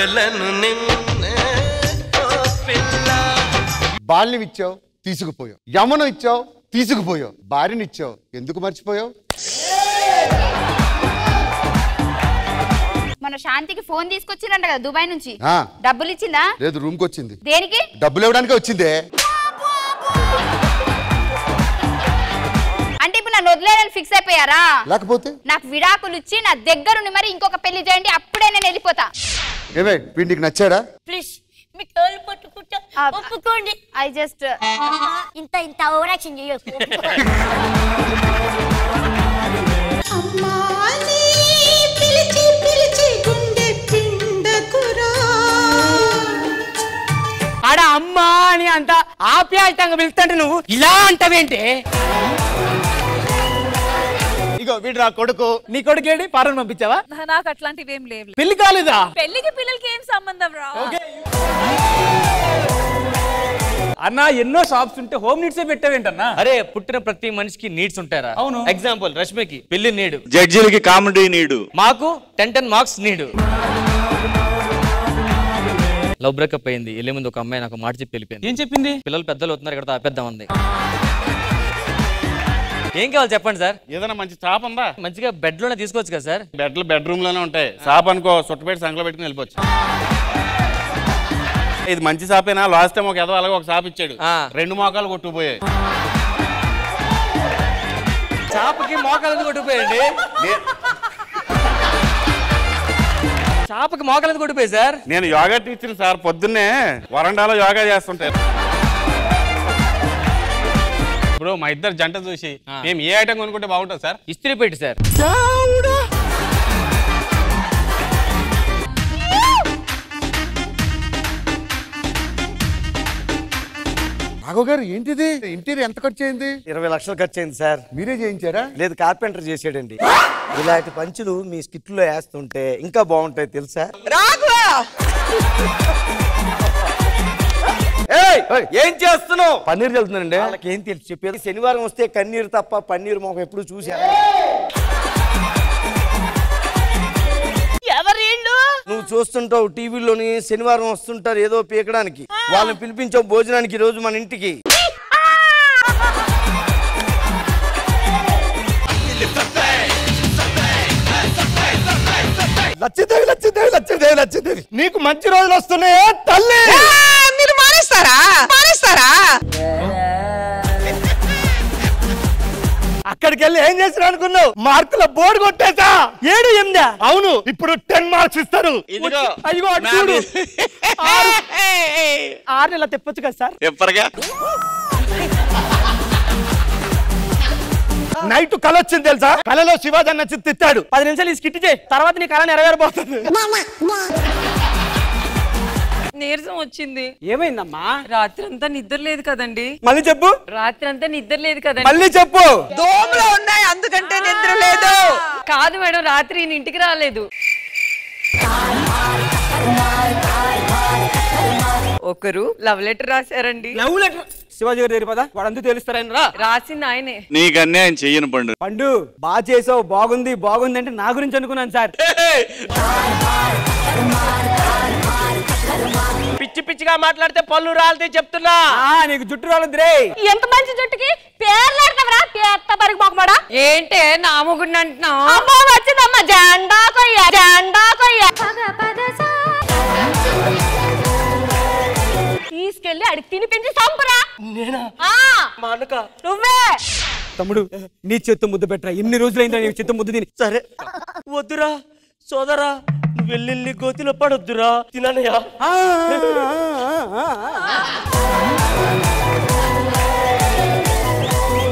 వదలను నిన్నే బాల్యం ఇచ్చావు తీసుకుపోయావు, యమనం ఇచ్చావు తీసుకుపోయావు, భార్యనిచ్చావు ఎందుకు మర్చిపోయావు? మన శాంతికి ఫోన్ తీసుకొచ్చిందంట కదా దుబాయ్ నుంచి, డబ్బులు ఇచ్చిందా? లేదు, రూమ్ కి వచ్చింది. దేనికి? డబ్బులు ఇవ్వడానికి వచ్చిందే. అంటే ఇప్పుడు నన్ను వదిలేదని ఫిక్స్ అయిపోయారా? లేకపోతే నాకు విడాకులు ఇచ్చి నా దగ్గరుండి మరి ఇంకొక పెళ్లి చేయండి, అప్పుడే నేను వెళ్ళిపోతా. ఏమే వీడికి నచ్చాడా? ప్లీజ్ మీ కాళ్ళు పట్టుకుంటా, ఒప్పుకోండి. ఐ జస్ట్ ఇంత ఓవర్ యాక్షన్ చేయొచ్చు. ఆడ అమ్మా అని అంత ఆప్యాయంగా పిలుస్తుంటే నువ్వు ఇలా అంటావేంటి? ఇగో వీడు నా కొడుకు. నీ కొడుకు ఏంటి? పారను పంపించావా? నాకు అట్లాంటివి ఏం లేవు. పెళ్లి కాలేదా? పెళ్లికి పిల్లలకి ఏం సంబంధం రా. అన్నా ఎన్నో షాప్స్ ఉంటే హోమ్ నీడ్స్ పెట్టావేంటన్నా? అరే పుట్టిన ప్రతి మనిషికి నీడ్స్ ఉంటారా? అవును. ఎగ్జాంపుల్ రష్మికి పెళ్లి నీడు, జడ్జిలకి కామెడీ నీడు, మాకు 10 మార్క్స్ నీడు. లవ్ బ్రేకప్ అయింది, వెళ్ళే ముందు ఒక అమ్మాయి నాకు మాట చెప్పి వెళ్ళిపోయింది. ఏం చెప్పింది? పిల్లలు పెద్దలు అవుతున్నారు, ఇక్కడ ఆపేద్దాం ఉంది. ఏం కావాలి చెప్పండి సార్? ఏదైనా మంచి చాప్ ఉందా? మంచిగా బెడ్ లోనే తీసుకోవచ్చు కదా సార్? బెడ్రూమ్ లోనే ఉంటాయి. సాప్ అనుకో సుట్టబెట్టి సంకలో పెట్టుకుని వెళ్ళిపోవచ్చు. ఇది మంచి సాపేనా? లాస్ట్ టైం ఒక అలాగే ఒక సాప్ ఇచ్చాడు, 2 మోకాలు కొట్టుకుపోయాయి. చాపకి మోకాలు కొట్టుకుపోయండి. చాపకి మోకాలు కొట్టుకుపోయి సార్. నేను యోగా టీచర్ సార్, పొద్దున్నే వరండాలో యోగా చేస్తుంటారు. ఇప్పుడు మా ఇద్దరు జంట చూసి మేము ఏ ఐటమ్ కొనుక్కుంటే బాగుంటుంది సార్? ఇస్త్రీ పెట్టి సార్. రాఘవ్ గారు ఏంటిది? ఇంటీరియర్ ఎంత ఖర్చు అయింది? 20 లక్షలు ఖర్చు అయింది సార్. మీరే చేయించారా? లేదు, కార్పెంటర్ చేసాడండి. ఇలాంటి పంచులు మీ స్కిట్ లో వేస్తుంటే ఇంకా బాగుంటాయి తెలుసా? ఏం చేస్తున్నావు? పన్నీర్ చల్లుతున్నానండి. వాళ్ళకి ఏం తెలుసు చెప్పేది? శనివారం వస్తే కన్నీరు తప్ప పన్నీర్ మొహం ఎప్పుడు చూసా? నువ్వు చూస్తుంటావు టీవీలోని, శనివారం వస్తుంటారు ఏదో పీకడానికి. వాళ్ళని పిలిపించావు భోజనానికి ఈ రోజు మన ఇంటికి. లచ్చిదేవి లచ్చిదేవి లచ్చిదేవి లచ్చిదేవి, నీకు మంచి రోజులు వస్తున్నాయా తల్లి? మీరు మానేస్తారా? అక్కడికి వెళ్ళి ఏం చేసిన అనుకున్నావు? మార్కుల బోర్డు కొట్టేసా. 7, 8. అవును, ఇప్పుడు 10 మార్క్స్ ఇస్తారు. అయ్యో చూడు, 6 నెలలు తెప్పొచ్చు కదా సార్? నైట్ కళ వచ్చింది తెలుసా? కళలో శివాజీ నచ్చి తిట్టాడు. 10 నిమిషాలు ఈ స్కిట్ చేయి, తర్వాత నీ కళ నెరవేరబోతుంది. నీరసం వచ్చింది. ఏమైందమ్మా? రాత్రి అంతా నిద్ర లేదు కదండి. మళ్ళీ చెప్పు. రాత్రి అంతా నిద్ర లేదు కదండి. మళ్ళీ చెప్పు. దోమలు ఉన్నాయి అందుకంటే నిద్ర లేదు. కాదు మేడం, రాత్రి ఇంటికి రాలేదు. ఒకరు లవ్ లెటర్ రాశారండి. Love letter? శివాజీ గారు దగ్గర పదా, వాడంతా తెలుస్తారా? రాసింది ఆయనే. నీకు అన్యాయం చెయ్యను పండు. పండు బాగా చేసావు, బాగుంది బాగుంది అంటే నా గురించి అనుకున్నాను సార్. పిచ్చి పిచ్చిగా మాట్లాడితే పళ్ళు రాలితే చెప్తున్నా. నీకు జుట్టు రాలేదు రే. ఎంత మంచి జుట్టుకి పేర్లాడతావరా? పేర్త పరికి పోకమాడా ఏంటే నా మొగుడిని అంటున్నావు? అమ్మా వచ్చిందమ్మా, జెండా కొయ్య జెండా కొయ్య. తీసుకెళ్ళి అడిగి తినిపించి సంపురా. నేనా? మా అన్నక నువ్వే. తమ్ముడు నీ చేత్తో ముద్ద పెట్టరా. ఎన్ని రోజులైందా నీ చేత్తో ముద్ద తిని? సరే వద్దురా సోదరా, నువ్వు వెళ్ళి గోతిలో పడొద్దురా, తిననయా.